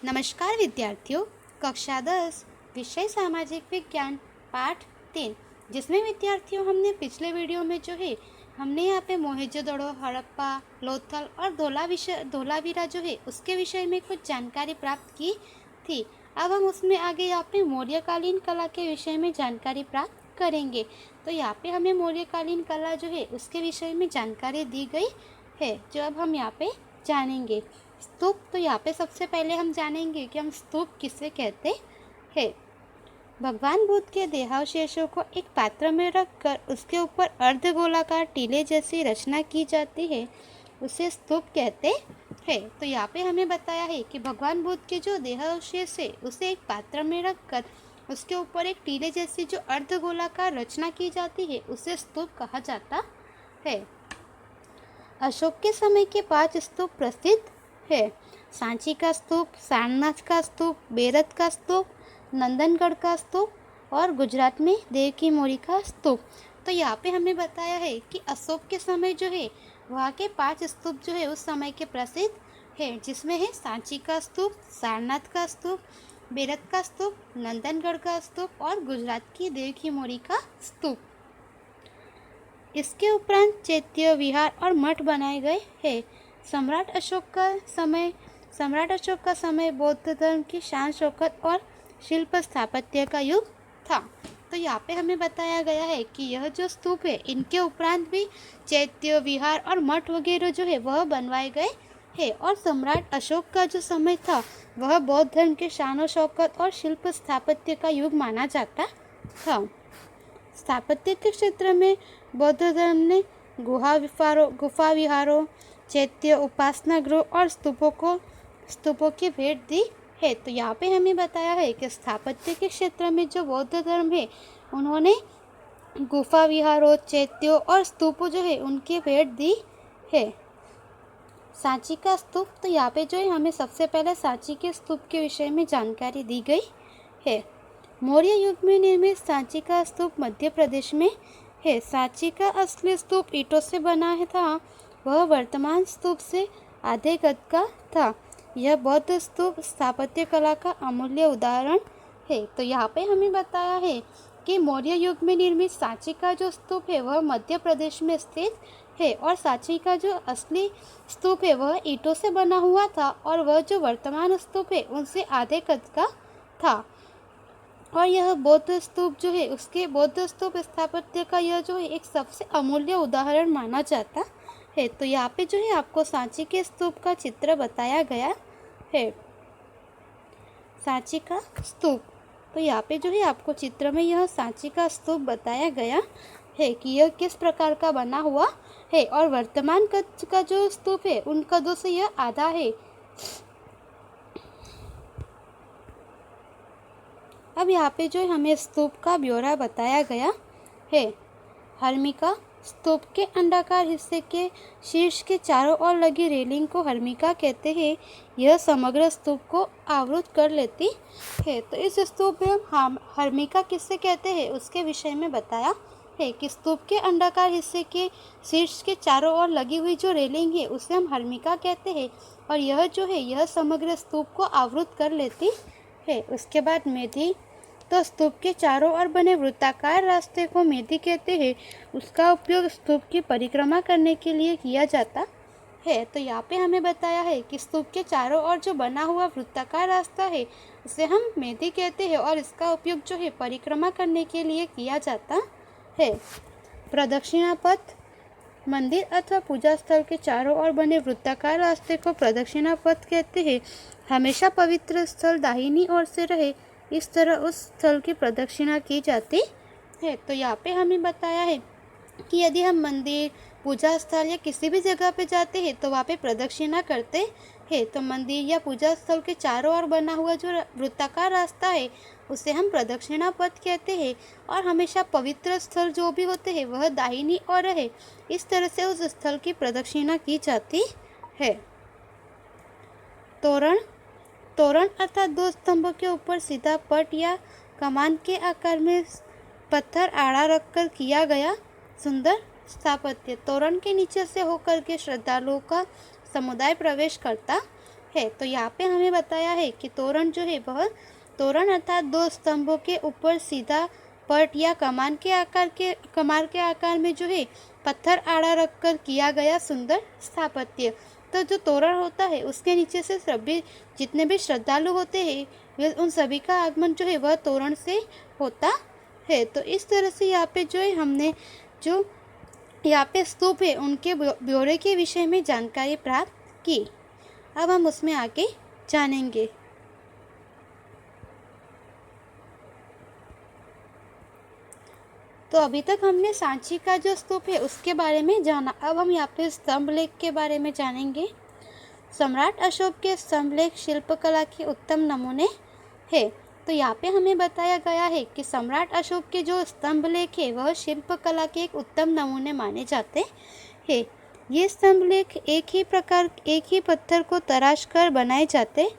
नमस्कार विद्यार्थियों। कक्षा 10 विषय सामाजिक विज्ञान पाठ 3, जिसमें विद्यार्थियों हमने पिछले वीडियो में हमने यहाँ पे मोहनजोदड़ो, हड़प्पा, लोथल और धोलावीरा उसके विषय में कुछ जानकारी प्राप्त की थी। अब हम उसमें आगे यहाँ पे मौर्यकालीन कला के विषय में जानकारी प्राप्त करेंगे। तो यहाँ पे हमें मौर्यकालीन कला उसके विषय में जानकारी दी गई है, जो अब हम यहाँ पे जानेंगे। स्तूप, तो यहाँ पे सबसे पहले हम जानेंगे कि हम स्तूप किसे कहते हैं। भगवान बुद्ध के देहावशेषों को एक पात्र में रखकर उसके ऊपर अर्धगोलाकार टीले जैसी रचना की जाती है, उसे स्तूप कहते हैं। तो यहाँ पे हमें बताया है कि भगवान बुद्ध के जो देहावशेष है उसे एक पात्र में रखकर उसके ऊपर एक टीले जैसी जो अर्धगोलाकार रचना की जाती है, उसे स्तूप कहा जाता है। अशोक के समय के 5 स्तूप प्रसिद्ध है। सांची का स्तूप, सारनाथ का स्तूप, बेरत का स्तूप, नंदनगढ़ का स्तूप और गुजरात में देव की मोरी का स्तूप। तो यहाँ पे हमें बताया है कि अशोक के समय वहाँ के 5 स्तूप उस समय के प्रसिद्ध है, जिसमें है सांची का स्तूप, सारनाथ का स्तूप, बेरत का स्तूप, नंदनगढ़ का स्तूप और गुजरात की देव की मोरी का स्तूप। इसके उपरांत चैत्य, विहार और मठ बनाए गए हैं। सम्राट अशोक का समय बौद्ध धर्म की शान शौकत और शिल्प स्थापत्य का युग था। तो यहाँ पे हमें बताया गया है कि यह जो स्तूप है, इनके उपरांत भी चैत्य, विहार और मठ वगैरह वह बनवाए गए हैं। और सम्राट अशोक का जो समय था वह बौद्ध धर्म के शान शौकत और शिल्प स्थापत्य का युग माना जाता था। स्थापत्य के क्षेत्र में बौद्ध धर्म ने गुफा विहारों, चैत्य, उपासना गृह और स्तूपों की भेंट दी है। तो यहाँ पे हमें बताया है कि स्थापत्य के क्षेत्र में जो बौद्ध धर्म है, उन्होंने गुफा विहारों, चैत्यों और स्तूपों उनकी भेंट दी है। सांची का स्तूप, तो यहाँ पे हमें सबसे पहले सांची के स्तूप के विषय में जानकारी दी गई है। मौर्य युग में निर्मित सांची का स्तूप मध्य प्रदेश में है। सांची का असली स्तूप ईंटों से बना था, वह वर्तमान स्तूप से आधे कद का था। यह बौद्ध स्तूप स्थापत्य कला का अमूल्य उदाहरण है। तो यहाँ पे हमें बताया है कि मौर्य युग में निर्मित सांची का जो स्तूप है वह मध्य प्रदेश में स्थित है, और सांची का जो असली स्तूप है वह ईंटों से बना हुआ था, और वह जो वर्तमान स्तूप है उनसे आधे कद का था। और यह बौद्ध स्तूप उसके बौद्ध स्तूप स्थापत्य का यह एक सबसे अमूल्य उदाहरण माना जाता है। तो यहाँ पे आपको सांची के स्तूप का चित्र बताया गया है। सांची का स्तूप, तो यहाँ पे आपको चित्र में यह सांची का स्तूप बताया गया है कि यह किस प्रकार का बना हुआ है, और वर्तमान कद का जो स्तूप है उन कदों से यह आधा है। अब यहाँ पे हमें स्तूप का ब्यौरा बताया गया है। हर्मिका स्तूप के अंडाकार हिस्से के शीर्ष के चारों ओर लगी रेलिंग को हर्मिका कहते हैं। यह समग्र स्तूप को आवृत कर लेती है। तो इस स्तूप में हम हर्मिका किससे कहते हैं उसके विषय में बताया है कि स्तूप के अंडाकार हिस्से के शीर्ष के चारों ओर लगी हुई जो रेलिंग है उसे हम हर्मिका कहते हैं, और यह यह समग्र स्तूप को आवृत कर लेती है। उसके बाद मेधी, तो स्तूप के चारों ओर बने वृत्ताकार रास्ते को मेधी कहते हैं। उसका उपयोग स्तूप की परिक्रमा करने के लिए किया जाता है। तो यहाँ पे हमें बताया है कि स्तूप के चारों ओर जो बना हुआ वृत्ताकार रास्ता है उसे हम मेधी कहते हैं, और इसका उपयोग परिक्रमा करने के लिए किया जाता है। प्रदक्षिणा पथ, मंदिर अथवा पूजा स्थल के चारों ओर बने वृत्ताकार रास्ते को प्रदक्षिणा पथ कहते हैं। हमेशा पवित्र स्थल दाहिनी ओर से रहे, इस तरह उस स्थल की प्रदक्षिणा की जाती है। तो यहाँ पे हमें बताया है कि यदि हम मंदिर, पूजा स्थल या किसी भी जगह पे जाते हैं तो वहाँ पे प्रदक्षिणा करते हैं। तो मंदिर या पूजा स्थल के चारों ओर बना हुआ जो वृत्ताकार रास्ता है उसे हम प्रदक्षिणा पथ कहते हैं, और हमेशा पवित्र स्थल जो भी होते हैं वह दाहिनी ओर रहे, इस तरह से उस स्थल की प्रदक्षिणा की जाती है। तोरण अर्थात 2 स्तंभों के ऊपर सीधा पट या कमान के आकार में पत्थर आड़ा रखकर किया गया सुंदर स्थापत्य। तोरण के नीचे से होकर के श्रद्धालुओं का समुदाय प्रवेश करता है। तो यहाँ पे हमें बताया है कि तोरण जो है वह तोरण अर्थात दो स्तंभों के ऊपर सीधा पट या कमान के आकार में जो है पत्थर आड़ा रखकर किया गया सुंदर स्थापत्य। तो जो तोरण होता है उसके नीचे से सभी जितने भी श्रद्धालु होते हैं वे उन सभी का आगमन जो है वह तोरण से होता है। तो इस तरह से यहाँ पे जो है हमने जो यहाँ पे स्तूप है उनके ब्यौरे के विषय में जानकारी प्राप्त की। अब हम उसमें आगे जानेंगे। तो अभी तक हमने सांची का जो स्तूप है उसके बारे में जाना। अब हम यहाँ पे स्तंभलेख के बारे में जानेंगे। सम्राट अशोक के स्तंभलेख शिल्पकला के उत्तम नमूने हैं। तो यहाँ पे हमें बताया गया है कि सम्राट अशोक के जो स्तंभलेख है वह शिल्पकला के एक उत्तम नमूने माने जाते हैं। ये स्तंभलेख एक ही पत्थर को तराश कर बनाए जाते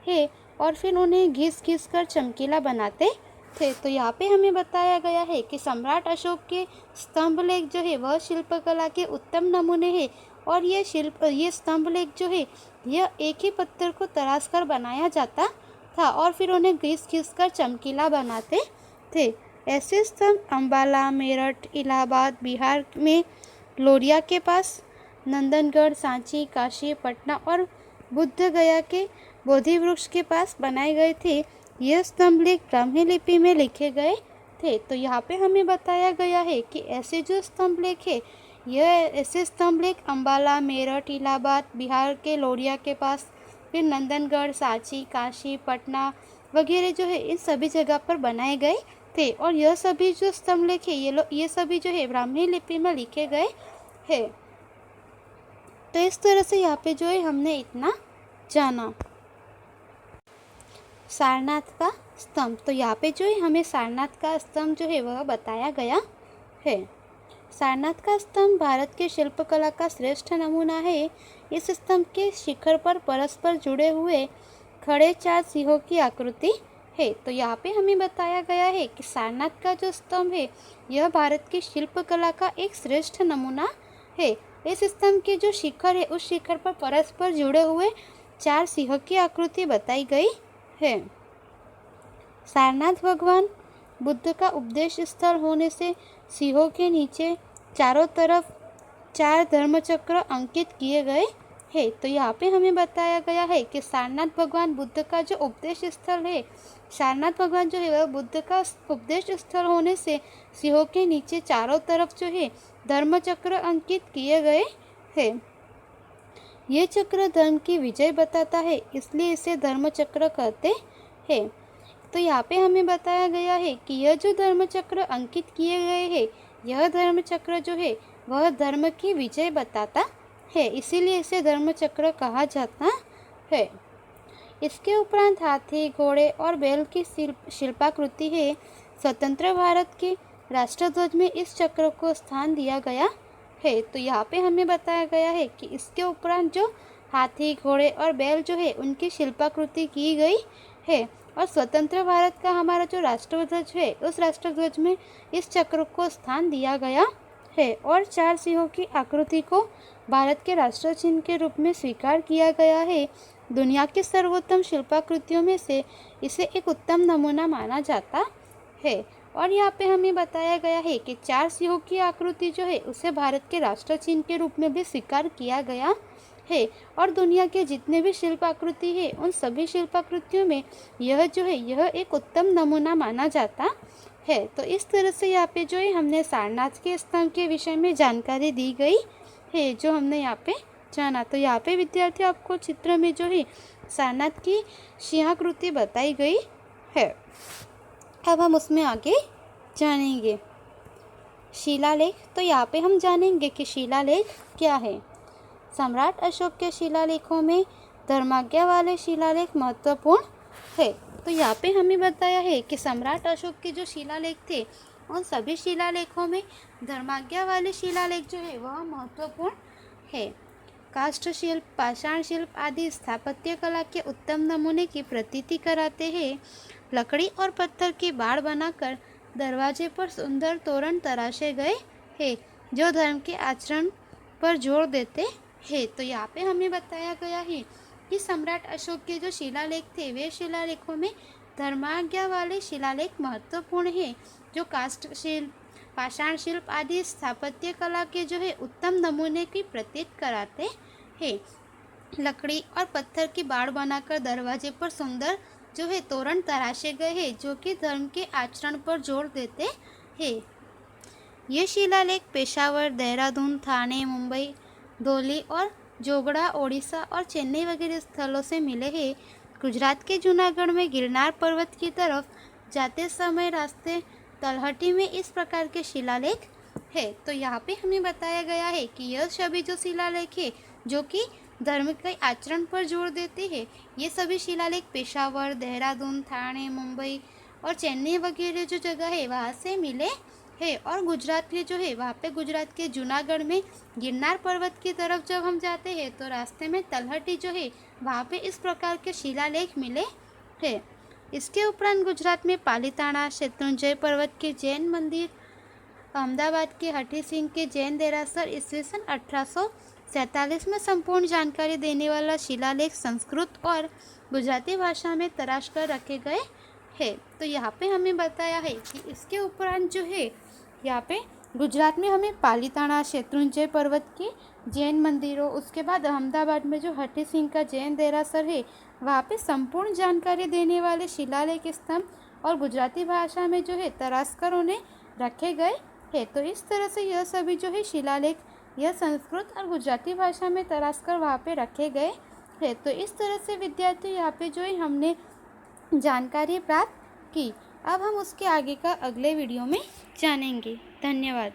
हैं और फिर उन्हें घिस कर चमकीला बनाते थे। तो यहाँ पे हमें बताया गया है कि सम्राट अशोक के स्तंभलेख जो है वह शिल्पकला के उत्तम नमूने हैं और ये स्तंभलेख जो है यह एक ही पत्थर को तराश कर बनाया जाता था और फिर उन्हें घिस कर चमकीला बनाते थे। ऐसे स्तंभ अंबाला, मेरठ, इलाहाबाद, बिहार में लोरिया के पास, नंदनगढ़, सांची, काशी, पटना और बुद्ध गया के बोधि वृक्ष के पास बनाए गए थे। यह स्तंभलेख ब्राह्मी लिपि में लिखे गए थे। तो यहाँ पे हमें बताया गया है कि ऐसे जो स्तंभलेख है यह ऐसे स्तंभलेख अंबाला, मेरठ, इलाहाबाद, बिहार के लोरिया के पास, फिर नंदनगढ़, सांची, काशी, पटना वगैरह जो है इन सभी जगह पर बनाए गए थे और यह सभी जो स्तंभलेख है ये सभी जो है ब्राह्मी लिपि में लिखे गए हैं। तो इस तरह से यहाँ पे जो है हमने इतना जाना। सारनाथ का स्तंभ। तो यहाँ पे जो है हमें सारनाथ का स्तंभ जो है वह बताया गया है। सारनाथ का स्तंभ भारत के शिल्पकला का श्रेष्ठ नमूना है। इस स्तंभ के शिखर पर परस्पर जुड़े हुए खड़े 4 सिंहों की आकृति है। तो यहाँ पे हमें बताया गया है कि सारनाथ का जो स्तंभ है यह भारत की शिल्पकला का एक श्रेष्ठ नमूना है। इस स्तंभ के जो शिखर है उस शिखर पर परस्पर जुड़े हुए 4 सिंहों की आकृति बताई गई है। सारनाथ भगवान बुद्ध का उपदेश स्थल होने से सिंहों के नीचे चारों तरफ 4 धर्मचक्र अंकित किए गए हैं। तो यहाँ पे हमें बताया गया है कि सारनाथ भगवान बुद्ध का जो उपदेश स्थल है, सारनाथ भगवान जो है वह बुद्ध का उपदेश स्थल होने से सिंहों के नीचे चारों तरफ जो है धर्मचक्र अंकित किए गए हैं। ये चक्र धर्म की विजय बताता है, इसलिए इसे धर्मचक्र कहते हैं। तो यहाँ पे हमें बताया गया है कि यह जो धर्मचक्र अंकित किए गए हैं यह धर्मचक्र जो है वह धर्म की विजय बताता है, इसीलिए इसे धर्मचक्र कहा जाता है। इसके उपरांत हाथी, घोड़े और बैल की शिल्पाकृति है। स्वतंत्र भारत के राष्ट्रध्वज में इस चक्र को स्थान दिया गया है। तो यहाँ पे हमें बताया गया है कि इसके उपरांत जो हाथी, घोड़े और बैल जो है उनकी शिल्पाकृति की गई है और स्वतंत्र भारत का हमारा जो राष्ट्रध्वज है उस राष्ट्रध्वज में इस चक्र को स्थान दिया गया है और 4 सिंहों की आकृति को भारत के राष्ट्र चिन्ह के रूप में स्वीकार किया गया है। दुनिया की सर्वोत्तम शिल्पाकृतियों में से इसे एक उत्तम नमूना माना जाता है। और यहाँ पे हमें बताया गया है कि 4 सिंहों की आकृति जो है उसे भारत के राष्ट्र चिन्ह के रूप में भी स्वीकार किया गया है और दुनिया के जितने भी शिल्पाकृति है उन सभी शिल्पाकृतियों में यह जो है यह एक उत्तम नमूना माना जाता है। तो इस तरह से यहाँ पे जो है हमने सारनाथ के स्तंभ के विषय में जानकारी दी गई है जो हमने यहाँ पे जाना। तो यहाँ पे विद्यार्थी आपको चित्र में जो है सारनाथ की सिंहाकृति बताई गई है। अब हम उसमें आगे जानेंगे। शिलालेख। तो यहाँ पे हम जानेंगे कि शिलालेख क्या है। सम्राट अशोक के शिलालेखों में धर्माज्ञा वाले शिलालेख महत्वपूर्ण है। तो यहाँ पे हमें बताया है कि सम्राट अशोक के जो शिलालेख थे उन सभी शिलालेखों में धर्माज्ञा वाले शिलालेख जो है वह महत्वपूर्ण है। काष्ठ शिल्प, पाषाण शिल्प आदि स्थापत्य कला के उत्तम नमूने की प्रतीति कराते हैं। लकड़ी और पत्थर की बाड़ बनाकर दरवाजे पर सुंदर तोरण तराशे गए हैं जो धर्म के आचरण पर जोर देते हैं। तो यहाँ पे हमें बताया गया है कि सम्राट अशोक के जो शिलालेख थे वे शिलालेखों में धर्माज्ञा वाले शिलालेख महत्वपूर्ण है, जो काष्ठ शिल्प, पाषाण शिल्प आदि स्थापत्य कला के जो है उत्तम नमूने की प्रतीत कराते हैं। लकड़ी और पत्थर की बाड़ बनाकर दरवाजे पर सुंदर जो है तोरण तराशे गए हैं, जो कि धर्म के आचरण पर जोर देते हैं। ये शिलालेख पेशावर, देहरादून, थाने, मुंबई, धौली और जोगड़ा, ओडिशा और चेन्नई वगैरह स्थलों से मिले हैं। गुजरात के जूनागढ़ में गिरनार पर्वत की तरफ जाते समय रास्ते तलहटी में इस प्रकार के शिलालेख है। तो यहाँ पे हमें बताया गया है कि यह सभी जो शिलालेख है जो कि धर्म के आचरण पर जोर देते हैं, ये सभी शिलालेख पेशावर, देहरादून, थाने, मुंबई और चेन्नई वगैरह जो जगह है वहाँ से मिले है। और गुजरात के जो है वहाँ पे गुजरात के जूनागढ़ में गिरनार पर्वत की तरफ जब हम जाते हैं तो रास्ते में तलहटी जो है वहाँ पे इस प्रकार के शिलालेख मिले हैं। इसके उपरांत गुजरात में पालीताना, शत्रुंजय पर्वत के जैन मंदिर, अहमदाबाद के हठी सिंह के जैन देरासर ईस्वी सन 1847 में संपूर्ण जानकारी देने वाला शिलालेख संस्कृत और गुजराती भाषा में तराश कर रखे गए हैं। तो यहाँ पे हमें बताया है कि इसके उपरांत जो है यहाँ पे गुजरात में हमें पालीताना, शत्रुंजय पर्वत के जैन मंदिरों, उसके बाद अहमदाबाद में जो हठी सिंह का जैन देरासर है वहाँ पे संपूर्ण जानकारी देने वाले शिलालेख स्तंभ और गुजराती भाषा में जो है तराश कर उन्हें रखे गए हैं। तो इस तरह से यह सभी जो है शिलालेख यह संस्कृत और गुजराती भाषा में तराश कर वहाँ पे रखे गए हैं। तो इस तरह से विद्यार्थी यहाँ पे जो है हमने जानकारी प्राप्त की। अब हम उसके आगे का अगले वीडियो में जानेंगे। धन्यवाद।